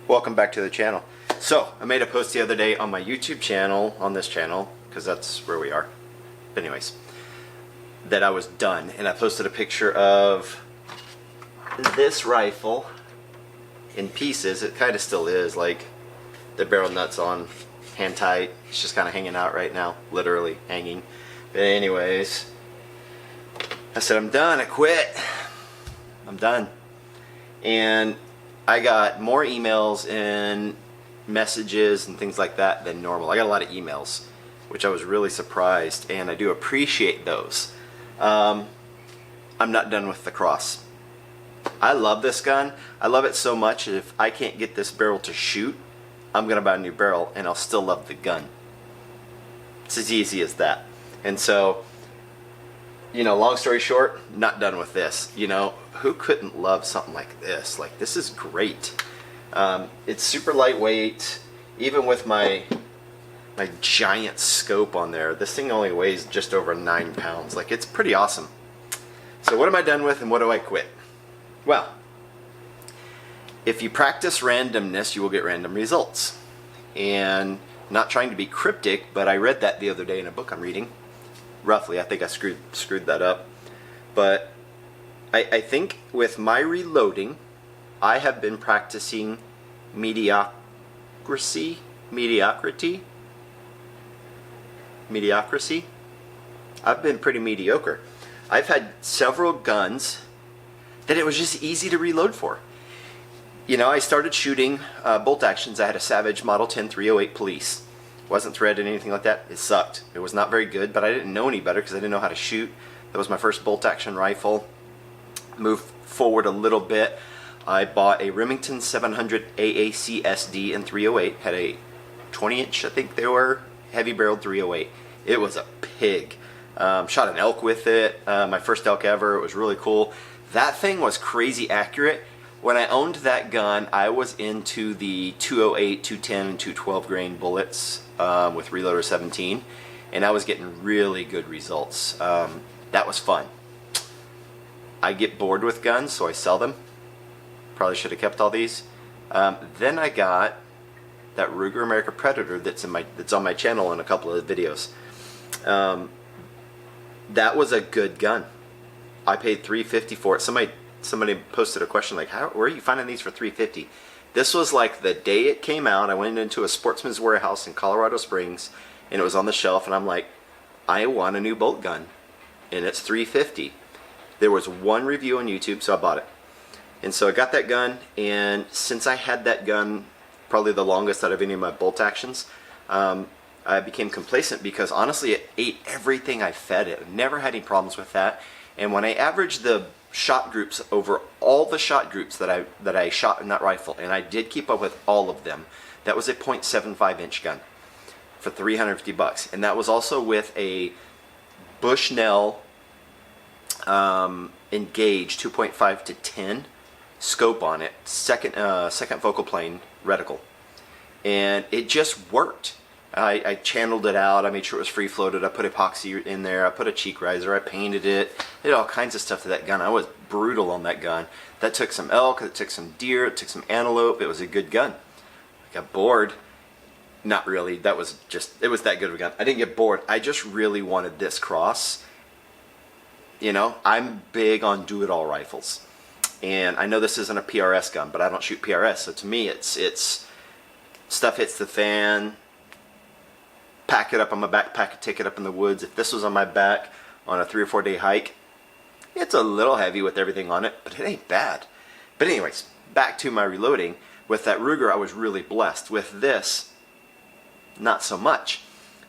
Welcome back to the channel. So I made a post the other day on my YouTube channel, on this channel, because that's where we are. But anyways, that I was done, and I posted a picture of this rifle in pieces. It kind of still is, like the barrel nuts on, hand tight. It's just kind of hanging out right now, literally hanging. But anyways, I said I'm done. I quit. I'm done. And I got more emails and messages and things like that than normal. I got a lot of emails, which I was really surprised, and I do appreciate those. I'm not done with the Cross. I love this gun. I love it so much that if I can't get this barrel to shoot, I'm gonna buy a new barrel and I'll still love the gun. It's as easy as that. And so, you know, long story short, not done with this. You know, who couldn't love something like this? Like, this is great. It's super lightweight. Even with my giant scope on there, this thing only weighs just over 9 pounds. Like, it's pretty awesome. So what am I done with and what do I quit? Well, if you practice randomness, you will get random results. And not trying to be cryptic, but I read that the other day in a book I'm reading. Roughly, I think I screwed that up. But I think with my reloading, I have been practicing mediocrity. I've been pretty mediocre. I've had several guns that it was just easy to reload for. You know, I started shooting bolt actions. I had a Savage Model 10 308 Police. Wasn't threaded, anything like that. It sucked. It was not very good, but I didn't know any better because I didn't know how to shoot. That was my first bolt action rifle. Moved forward a little bit. I bought a Remington 700 AAC SD in 308. Had a 20-inch, I think they were, heavy barreled 308. It was a pig. Shot an elk with it. My first elk ever. It was really cool. That thing was crazy accurate. When I owned that gun, I was into the 208, 210, and 212 grain bullets with Reloader 17, and I was getting really good results. That was fun. I get bored with guns, so I sell them. Probably should have kept all these. Then I got that Ruger American Predator that's on my channel in a couple of videos. That was a good gun. I paid $350 for it. Somebody posted a question like, where are you finding these for $350? This was like the day it came out. I went into a Sportsman's Warehouse in Colorado Springs, and it was on the shelf, and I'm like, I want a new bolt gun, and it's $350. There was one review on YouTube, so I bought it. And so I got that gun, and since I had that gun probably the longest out of any of my bolt actions, I became complacent because honestly it ate everything I fed it. I never had any problems with that. And when I averaged the shot groups over all the shot groups that I shot in that rifle, and I did keep up with all of them, that was a .75 inch gun for $350, and that was also with a Bushnell Engage 2.5 to 10 scope on it, second focal plane reticle, and it just worked. I channeled it out. I made sure it was free floated. I put epoxy in there. I put a cheek riser. I painted it. I did all kinds of stuff to that gun. I was brutal on that gun. That took some elk. It took some deer. It took some antelope. It was a good gun. I got bored. Not really. It was that good of a gun. I didn't get bored. I just really wanted this Cross. You know, I'm big on do-it-all rifles. And I know this isn't a PRS gun, but I don't shoot PRS. So to me, it's stuff hits the fan, pack it up on my backpack, take it up in the woods. If this was on my back on a 3 or 4 day hike, it's a little heavy with everything on it, but it ain't bad. But anyways, back to my reloading. With that Ruger, I was really blessed. With this, not so much.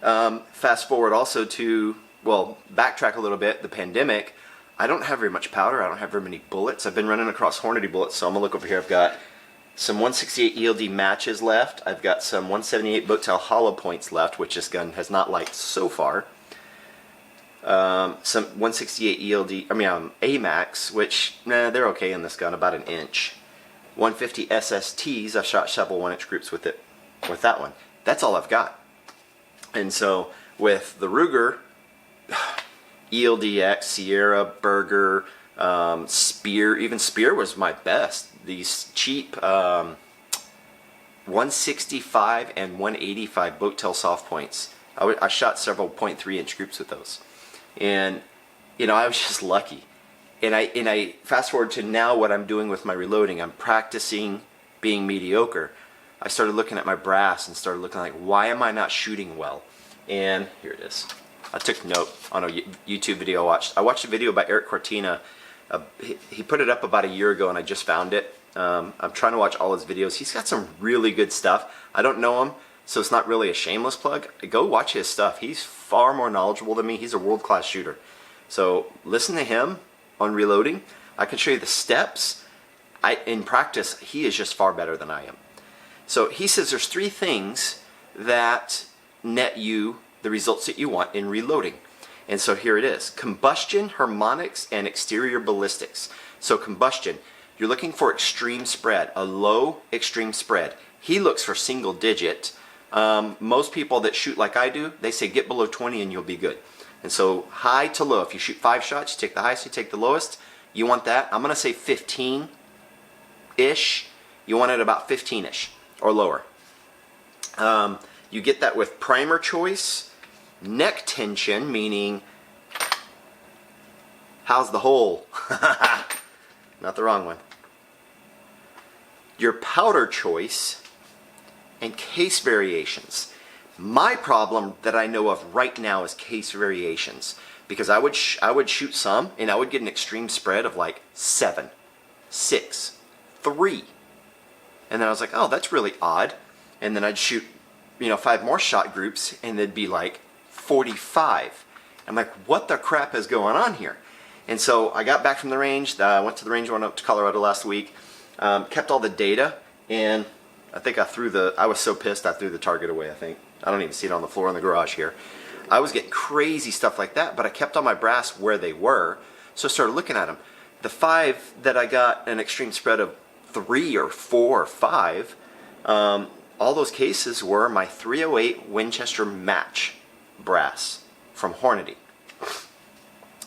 Fast forward also to, well, backtrack a little bit, the pandemic. I don't have very much powder. I don't have very many bullets. I've been running across Hornady bullets, so I'm gonna look over here. I've got some 168 ELD matches left. I've got some 178 Boattail hollow points left, which this gun has not liked so far. Some 168 ELD, AMAX, which, they're okay in this gun, about an inch. 150 SSTs, I've shot several 1-inch groups with that one. That's all I've got. And so with the Ruger, ELDX, Sierra, Burger, Spear, even Spear was my best. These cheap 165 and 185 boat tail soft points. I shot several .3-inch groups with those, and you know, I was just lucky. And I fast forward to now what I'm doing with my reloading. I'm practicing being mediocre. I started looking at my brass and started looking like, why am I not shooting well? And here it is. I took note on a YouTube video I watched. I watched a video by Eric Cortina. He put it up about a year ago, and I just found it. I'm trying to watch all his videos. He's got some really good stuff. I don't know him, so it's not really a shameless plug. Go watch his stuff. He's far more knowledgeable than me. He's a world-class shooter. So listen to him on reloading. I can show you the steps. In practice, he is just far better than I am. So he says there's 3 things that net you the results that you want in reloading. And so here it is: combustion, harmonics, and exterior ballistics. So combustion, you're looking for extreme spread, a low extreme spread. He looks for single digit. Most people that shoot like I do, they say get below 20 and you'll be good. And so high to low, if you shoot 5 shots, you take the highest, you take the lowest. You want that, I'm going to say 15-ish. You want it about 15-ish or lower. You get that with primer choice, neck tension, meaning how's the hole? Not the wrong one. Your powder choice, and case variations. My problem that I know of right now is case variations, because I would shoot some and I would get an extreme spread of like 7, 6, 3, and then I was like, oh, that's really odd. And then I'd shoot, you know, 5 more shot groups and they'd be like 45. I'm like, what the crap is going on here? And so I got back from the range. I went to the range, went up to Colorado last week, kept all the data, and I think I was so pissed I threw the target away, I think. I don't even see it on the floor in the garage here. I was getting crazy stuff like that, but I kept all my brass where they were, so I started looking at them. The 5 that I got an extreme spread of 3 or 4 or 5, all those cases were my .308 Winchester match brass from Hornady.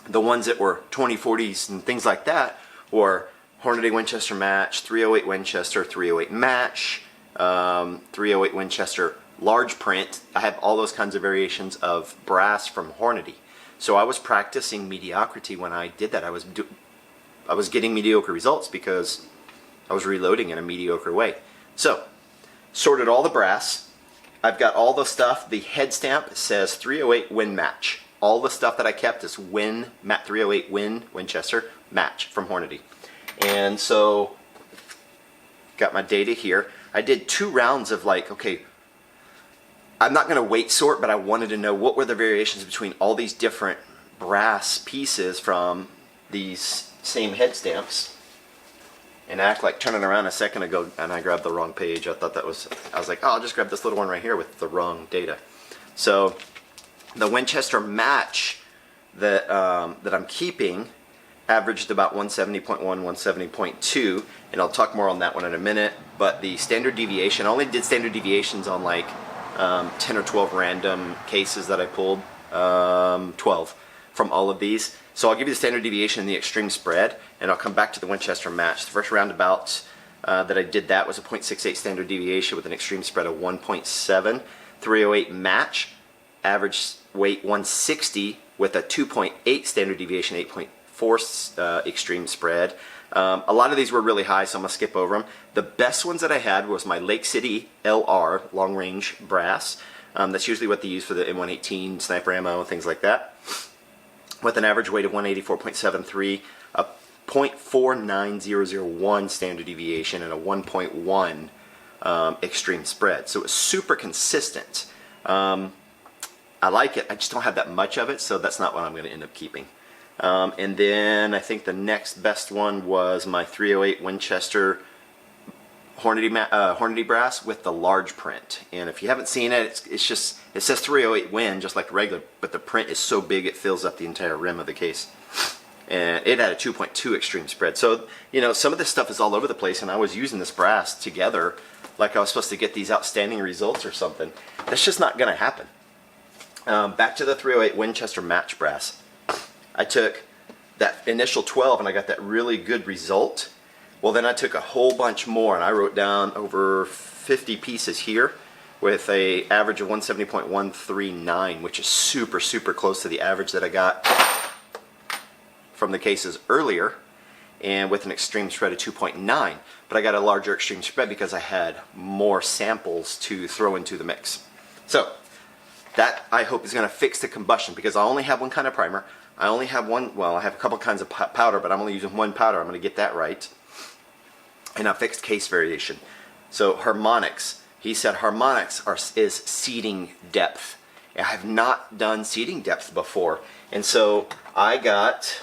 The ones that were 2040s and things like that were Hornady Winchester match, .308 Winchester, .308 match, .308 Winchester large print. I have all those kinds of variations of brass from Hornady. So I was practicing mediocrity when I did that. I was getting mediocre results because I was reloading in a mediocre way. So, sorted all the brass. I've got all the stuff. The head stamp says .308 Win match. All the stuff that I kept is Win, .308 Win Winchester match from Hornady. And so, got my data here. I did 2 rounds of like, okay, I'm not going to weight sort, but I wanted to know what were the variations between all these different brass pieces from these same head stamps. And act like turning around a second ago, and I grabbed the wrong page. I was like, oh, I'll just grab this little one right here with the wrong data. So the Winchester match that I'm keeping averaged about 170.1, 170.2, and I'll talk more on that one in a minute. But the standard deviation, I only did standard deviations on like 10 or 12 random cases that I pulled, 12 from all of these. So I'll give you the standard deviation and the extreme spread, and I'll come back to the Winchester match. The first roundabout that I did that was a .68 standard deviation with an extreme spread of 1.7. .308 match, average weight 160 with a 2.8 standard deviation, 8.4 extreme spread. A lot of these were really high, so I'm going to skip over them. The best ones that I had was my Lake City LR, long range brass. That's usually what they use for the M118 sniper ammo and things like that, with an average weight of 184.73, a .49001 standard deviation, and a 1.1 extreme spread. So it was super consistent. I like it. I just don't have that much of it, so that's not what I'm going to end up keeping. And then I think the next best one was my .308 Winchester Hornady brass with the large print. And if you haven't seen it, it says .308 Win just like regular, but the print is so big it fills up the entire rim of the case. And it had a 2.2 extreme spread. So, you know, some of this stuff is all over the place, and I was using this brass together like I was supposed to get these outstanding results or something. That's just not going to happen. Back to the .308 Winchester match brass. I took that initial 12 and I got that really good result. Well, then I took a whole bunch more and I wrote down over 50 pieces here with a average of 170.139, which is super, super close to the average that I got from the cases earlier, and with an extreme spread of 2.9. But I got a larger extreme spread because I had more samples to throw into the mix. So that, I hope, is going to fix the combustion, because I only have one kind of primer. I only have one, well, I have a couple kinds of powder, but I'm only using one powder. I'm going to get that right. And I fixed case variation. So harmonics. He said harmonics is seating depth. I have not done seating depth before. And so I got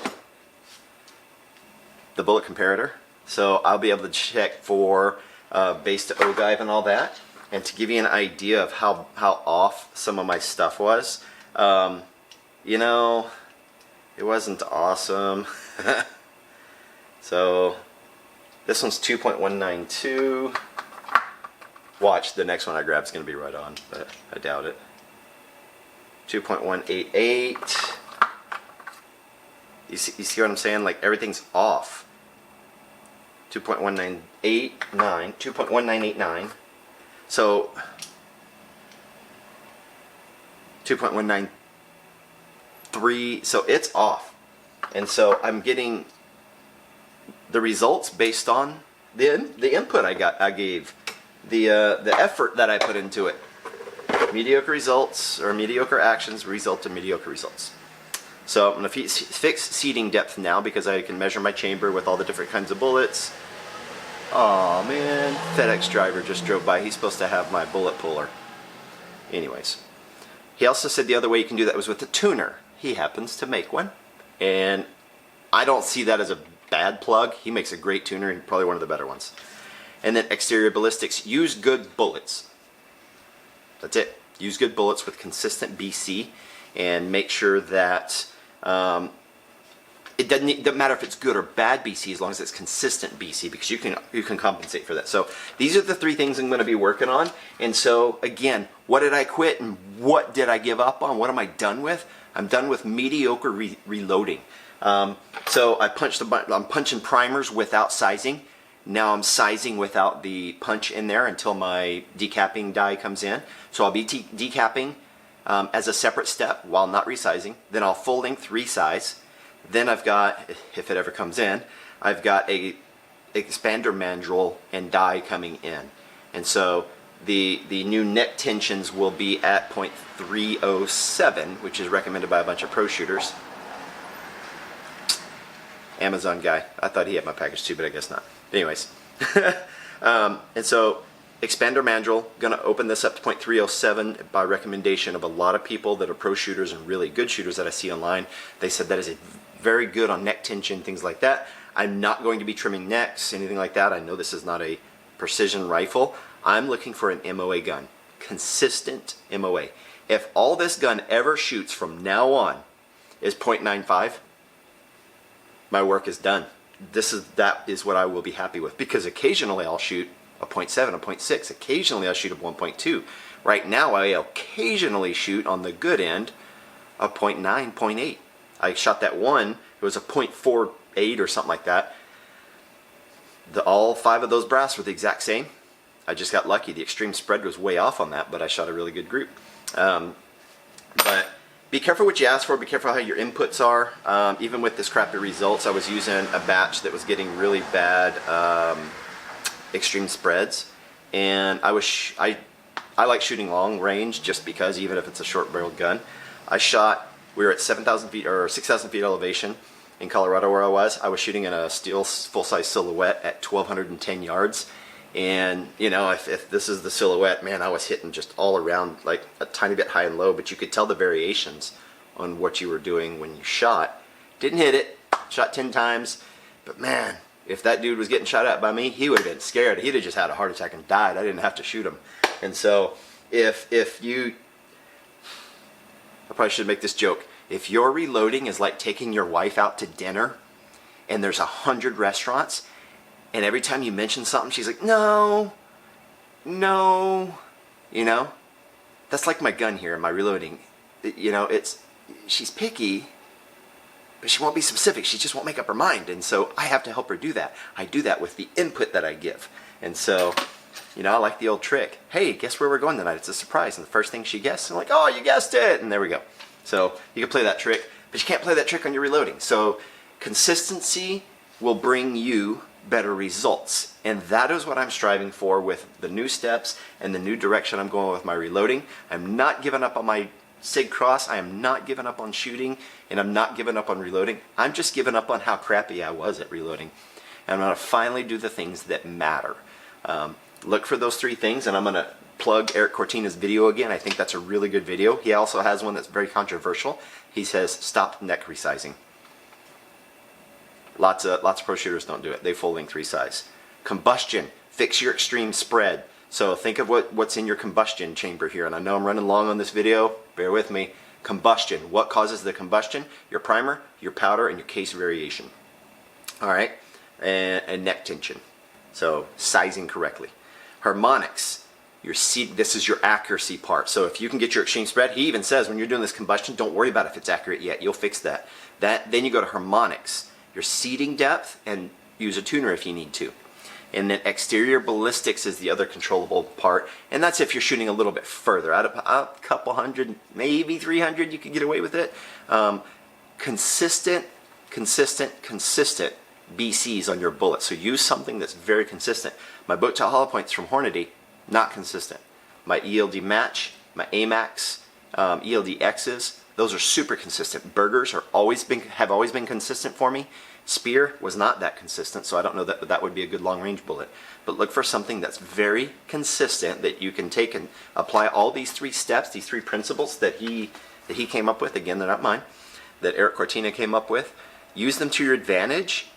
the bullet comparator. So I'll be able to check for base to ogive and all that. And to give you an idea of how off some of my stuff was, you know, it wasn't awesome. So this one's 2.192. Watch, the next one I grab is going to be right on, but I doubt it. 2.188. You see what I'm saying? Like, everything's off. 2.1989. 2.1989. So 2.193. So it's off. And so I'm getting the results based on the input I gave, the effort that I put into it. Mediocre results, or mediocre actions result in mediocre results. So I'm going to fix seating depth now, because I can measure my chamber with all the different kinds of bullets. Oh man, FedEx driver just drove by. He's supposed to have my bullet puller. Anyways, he also said the other way you can do that was with the tuner. He happens to make one, and I don't see that as a bad plug. He makes a great tuner, and probably one of the better ones. And then exterior ballistics. Use good bullets. That's it. Use good bullets with consistent BC, and make sure that it doesn't matter if it's good or bad BC, as long as it's consistent BC, because you can compensate for that. So these are the three things I'm going to be working on. And so again, what did I quit and what did I give up on? What am I done with? I'm done with mediocre reloading. So I'm punching primers without sizing. Now I'm sizing without the punch in there until my decapping die comes in. So I'll be decapping as a separate step while not resizing. Then I'll full length resize. Then I've got, if it ever comes in, I've got a expander mandrel and die coming in. And so the new neck tensions will be at 0.307, which is recommended by a bunch of pro shooters. Amazon guy. I thought he had my package too, but I guess not. Anyways. And so expander mandrel, going to open this up to 0.307 by recommendation of a lot of people that are pro shooters and really good shooters that I see online. They said that is very good on neck tension, things like that. I'm not going to be trimming necks, anything like that. I know this is not a precision rifle. I'm looking for an MOA gun. Consistent MOA. If all this gun ever shoots from now on is 0.95, my work is done. That is what I will be happy with, because occasionally I'll shoot a 0.7, a 0.6. Occasionally I'll shoot a 1.2. Right now I occasionally shoot on the good end a 0.9, 0.8. I shot that one, it was a 0.48 or something like that. All 5 of those brass were the exact same. I just got lucky. The extreme spread was way off on that, but I shot a really good group. But be careful what you ask for. Be careful how your inputs are. Even with this crappy results, I was using a batch that was getting really bad extreme spreads, and I like shooting long range just because, even if it's a short barreled gun. We were at 7,000 feet or 6,000 feet elevation in Colorado where I was shooting in a steel full-size silhouette at 1,210 yards. And you know, if this is the silhouette, man, I was hitting just all around, like a tiny bit high and low, but you could tell the variations on what you were doing when you shot. Didn't hit it, shot 10 times, but man, if that dude was getting shot at by me, he would have been scared. He'd have just had a heart attack and died. I didn't have to shoot him. And so I probably should make this joke. If your reloading is like taking your wife out to dinner and there's 100 restaurants, and every time you mention something, she's like, no, no, you know? That's like my gun here, my reloading. You know, she's picky, but she won't be specific. She just won't make up her mind. And so I have to help her do that. I do that with the input that I give. And so, you know, I like the old trick. Hey, guess where we're going tonight? It's a surprise. And the first thing she guessed, I'm like, oh, you guessed it. And there we go. So you can play that trick, but you can't play that trick on your reloading. So consistency will bring you better results. And that is what I'm striving for with the new steps and the new direction I'm going with my reloading. I'm not giving up on my SIG cross. I am not giving up on shooting, and I'm not giving up on reloading. I'm just giving up on how crappy I was at reloading. And I'm going to finally do the things that matter. Look for those 3 things, and I'm going to plug Eric Cortina's video again. I think that's a really good video. He also has one that's very controversial. He says, stop neck resizing. Lots of pro shooters don't do it. They full length resize. Combustion, fix your extreme spread. So think of what's in your combustion chamber here. And I know I'm running long on this video. Bear with me. Combustion. What causes the combustion? Your primer, your powder, and your case variation. All right? And neck tension. So sizing correctly. Harmonics. This is your accuracy part. So if you can get your extreme spread, he even says when you're doing this combustion, don't worry about if it's accurate yet. You'll fix that. Then you go to harmonics. Your seating depth, and use a tuner if you need to. And then exterior ballistics is the other controllable part, and that's if you're shooting a little bit further. Out of a couple hundred, maybe 300, you can get away with it. Consistent BCs on your bullet. So use something that's very consistent. My boat to hollow points from Hornady, not consistent. My ELD match, my AMAX, ELD X's, those are super consistent. Burgers have always been consistent for me. Spear was not that consistent, so I don't know that would be a good long-range bullet. But look for something that's very consistent that you can take and apply all these 3 steps, these 3 principles that he came up with. Again, they're not mine. That Eric Cortina came up with. Use them to your advantage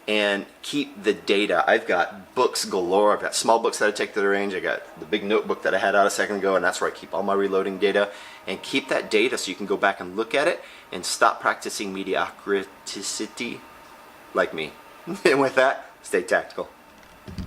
and keep the data. I've got books galore. I've got small books that I take to the range. I got the big notebook that I had out a second ago, and that's where I keep all my reloading data. And keep that data so you can go back and look at it and stop practicing mediocrity like me. And with that, stay tactical.